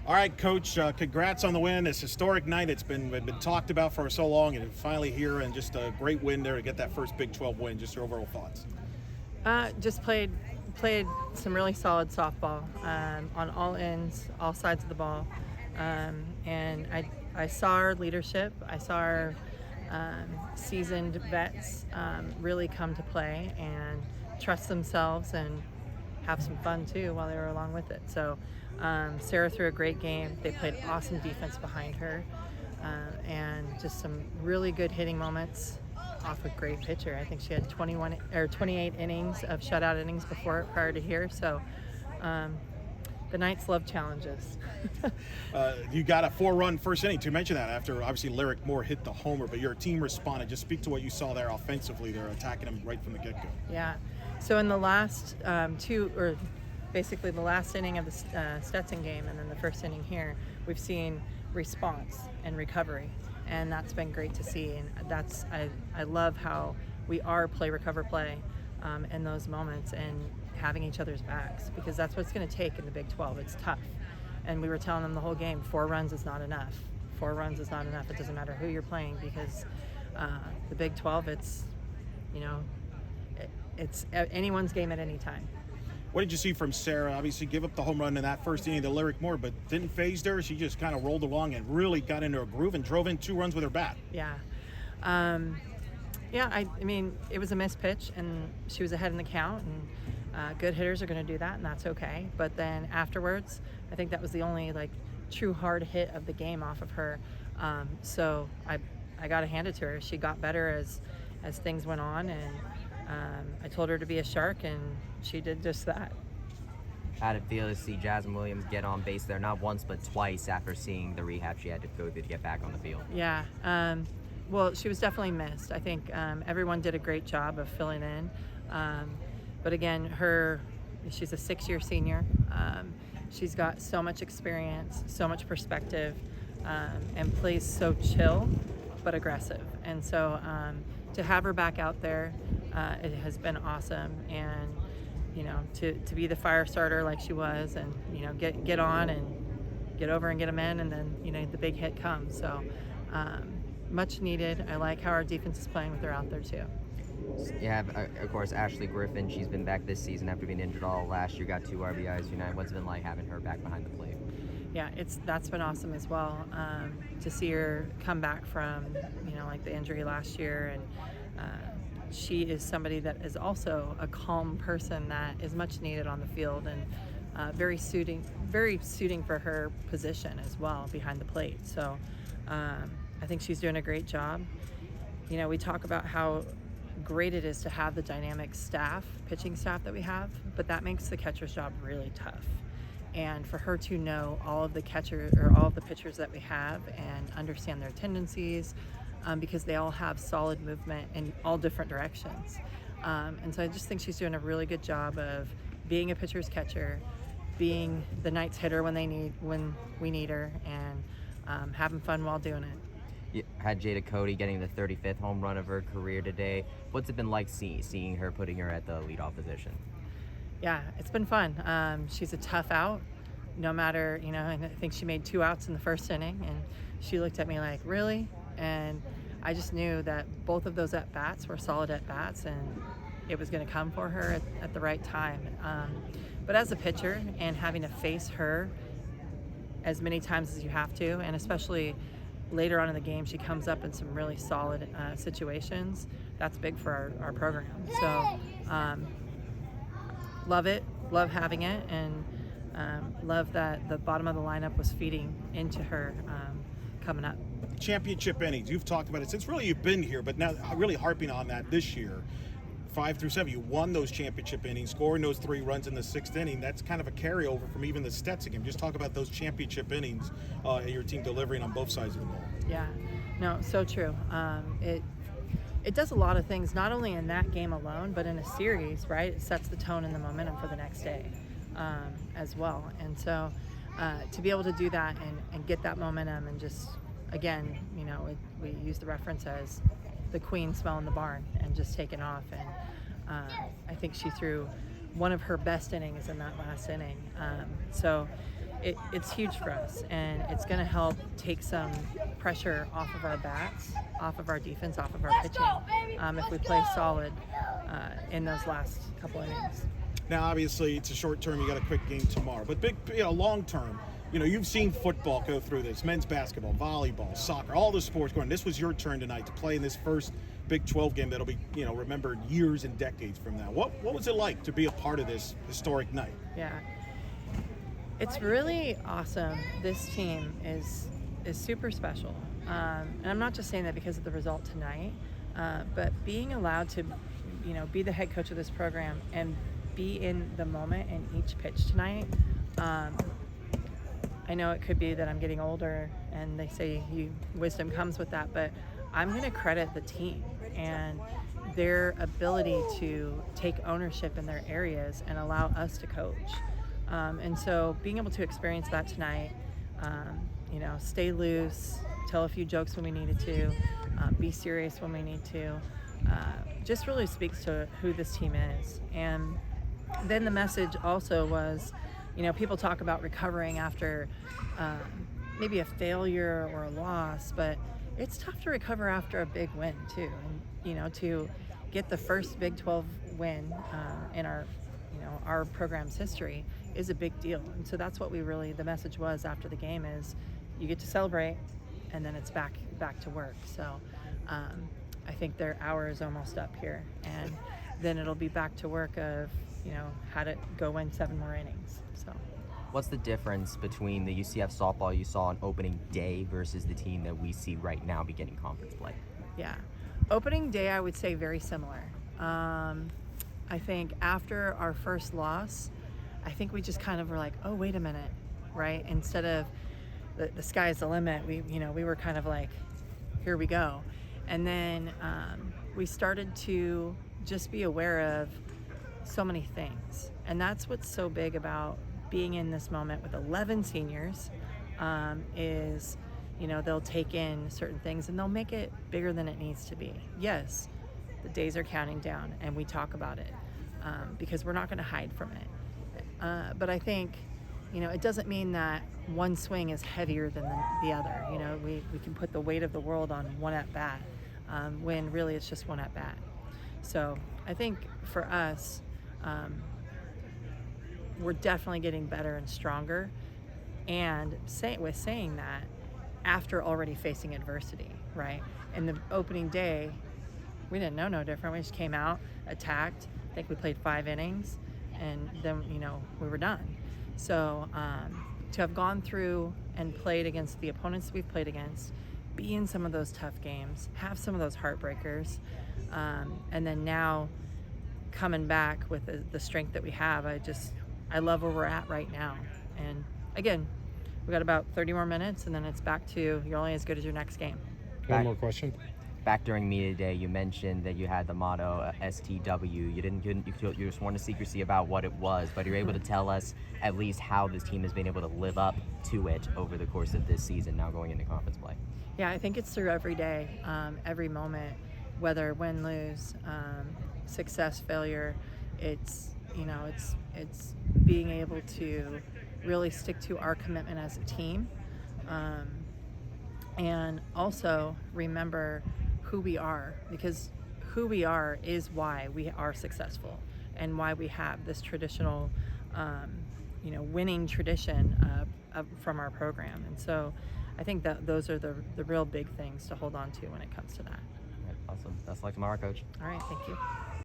All right, Coach, congrats on the win. This historic night. It's been talked about for so long, and finally here, and just a great win there to get that first Big 12 win. Just your overall thoughts. Just played some really solid softball on all ends, all sides of the ball, and I saw our leadership. I saw our seasoned vets really come to play and trust themselves and have some fun too while they were along with it. So Sarah threw a great game. They played awesome defense behind her, and just some really good hitting moments off a great pitcher. I think she had 28 innings of shutout innings prior to here. So the Knights love challenges. You got a 4-run first inning. To mention that, after obviously Lyric Moore hit the homer, but your team responded. Just speak to what you saw there offensively. They're attacking them right from the get-go. Yeah. So in the last basically the last inning of the Stetson game and then the first inning here, we've seen response and recovery, and that's been great to see. And I love how we are play, recover, play in those moments and having each other's backs, because that's what it's going to take in the Big 12. It's tough. And we were telling them the whole game, 4 runs is not enough. 4 runs is not enough. It doesn't matter who you're playing, because the Big 12, it's anyone's game at any time. What did you see from Sarah? Obviously, give up the home run in that first inning to Lyric Moore, but didn't phase her. She just kind of rolled along and really got into a groove and drove in 2 runs with her bat. Yeah. I mean, it was a missed pitch, and she was ahead in the count, and good hitters are going to do that, and that's okay. But then afterwards, I think that was the only true hard hit of the game off of her. So I got to hand it to her. She got better as things went on, and I told her to be a shark, and she did just that. How did it feel to see Jasmine Williams get on base there, not once but twice, after seeing the rehab she had to go through to get back on the field? Yeah. Well, she was definitely missed. I think everyone did a great job of filling in. But again, she's a 6-year senior. She's got so much experience, so much perspective, and plays so chill but aggressive. And so to have her back out there, it has been awesome. And to be the fire starter like she was, and get on and get over and get them in, and then the big hit comes. So much needed. I like how our defense is playing with her out there too. You have, of course, Ashley Griffin. She's been back this season after being injured all last year. Got 2 RBIs tonight. What's it been like having her back behind the plate? Yeah, that's been awesome as well, to see her come back from the injury last year. And she is somebody that is also a calm person that is much needed on the field, and very suiting for her position as well behind the plate. So I think she's doing a great job. We talk about how great it is to have the dynamic pitching staff that we have, but that makes the catcher's job really tough. And for her to know all of the pitchers that we have and understand their tendencies, because they all have solid movement in all different directions. And so I just think she's doing a really good job of being a pitcher's catcher, being the Knights hitter when we need her, and having fun while doing it. You had Jada Cody getting the 35th home run of her career today. What's it been like seeing her, putting her at the leadoff position? Yeah, it's been fun. She's a tough out, no matter, I think she made 2 outs in the first inning, and she looked at me like, really? And I just knew that both of those at-bats were solid at-bats, and it was going to come for her at the right time. But as a pitcher, and having to face her as many times as you have to, and especially later on in the game, she comes up in some really solid situations. That's big for our program. So love it, love having it, and love that the bottom of the lineup was feeding into her coming up. Championship innings, you've talked about it since really you've been here, but now really harping on that this year. 5 through 7, you won those championship innings, scoring those 3 runs in the 6th inning. That's kind of a carryover from even the Stetson game. Just talk about those championship innings and your team delivering on both sides of the ball. Yeah, no, so true. It does a lot of things, not only in that game alone, but in a series, right? It sets the tone and the momentum for the next day as well. And so to be able to do that and get that momentum, and just, again, we use the reference as the queen smelling the barn and just taking off. And I think she threw one of her best innings in that last inning. So it's huge for us, and it's going to help take some pressure off of our bats, off of our defense, off of our pitching, if we play solid in those last couple innings. Now, obviously, it's a short term. You got a quick game tomorrow, but big, long term. You've seen football go through this, men's basketball, volleyball, soccer, all the sports going. This was your turn tonight to play in this first Big 12 game that'll be, remembered years and decades from now. What was it like to be a part of this historic night? Yeah, it's really awesome. This team is super special, and I'm not just saying that because of the result tonight, but being allowed to, be the head coach of this program and be in the moment in each pitch tonight. I know it could be that I'm getting older, and they say wisdom comes with that, but I'm going to credit the team and their ability to take ownership in their areas and allow us to coach. And so being able to experience that tonight, stay loose, tell a few jokes when we needed to, be serious when we need to, just really speaks to who this team is. And then the message also was, people talk about recovering after maybe a failure or a loss, but it's tough to recover after a big win too. And, to get the first Big 12 win in our program's history is a big deal. And so that's what the message was after the game is you get to celebrate and then it's back to work. So I think their hour is almost up here, and then it'll be back to work of, how to go win 7 more innings. So what's the difference between the UCF softball you saw on opening day versus the team that we see right now beginning conference play? Yeah, opening day I would say very similar. I think after our first loss, I think we just kind of were like, oh, wait a minute, right? Instead of the sky's the limit, we were kind of like, here we go. And then we started to just be aware of so many things. And that's what's so big about being in this moment with 11 seniors, is, they'll take in certain things and they'll make it bigger than it needs to be. Yes, the days are counting down and we talk about it because we're not going to hide from it. But I think, it doesn't mean that one swing is heavier than the other. We can put the weight of the world on one at bat when really it's just one at bat. So I think for us, we're definitely getting better and stronger. And saying that, after already facing adversity, right? In the opening day, we didn't know no different. We just came out, attacked. I think we played 5 innings, and then we were done. So to have gone through and played against the opponents we've played against, be in some of those tough games, have some of those heartbreakers, and then now coming back with the strength that we have, I love where we're at right now. And again, we got about 30 more minutes, and then it's back to you're only as good as your next game. One more question. Back during media day, you mentioned that you had the motto STW. You just wanted secrecy about what it was, but you're able to tell us at least how this team has been able to live up to it over the course of this season, now going into conference play. Yeah, I think it's through every day, every moment, whether win, lose, success, failure. It's being able to really stick to our commitment as a team, and also remember who we are, because who we are is why we are successful and why we have this traditional, winning tradition from our program. And so I think that those are the real big things to hold on to when it comes to that. Awesome. Best of luck tomorrow, Coach. All right, thank you.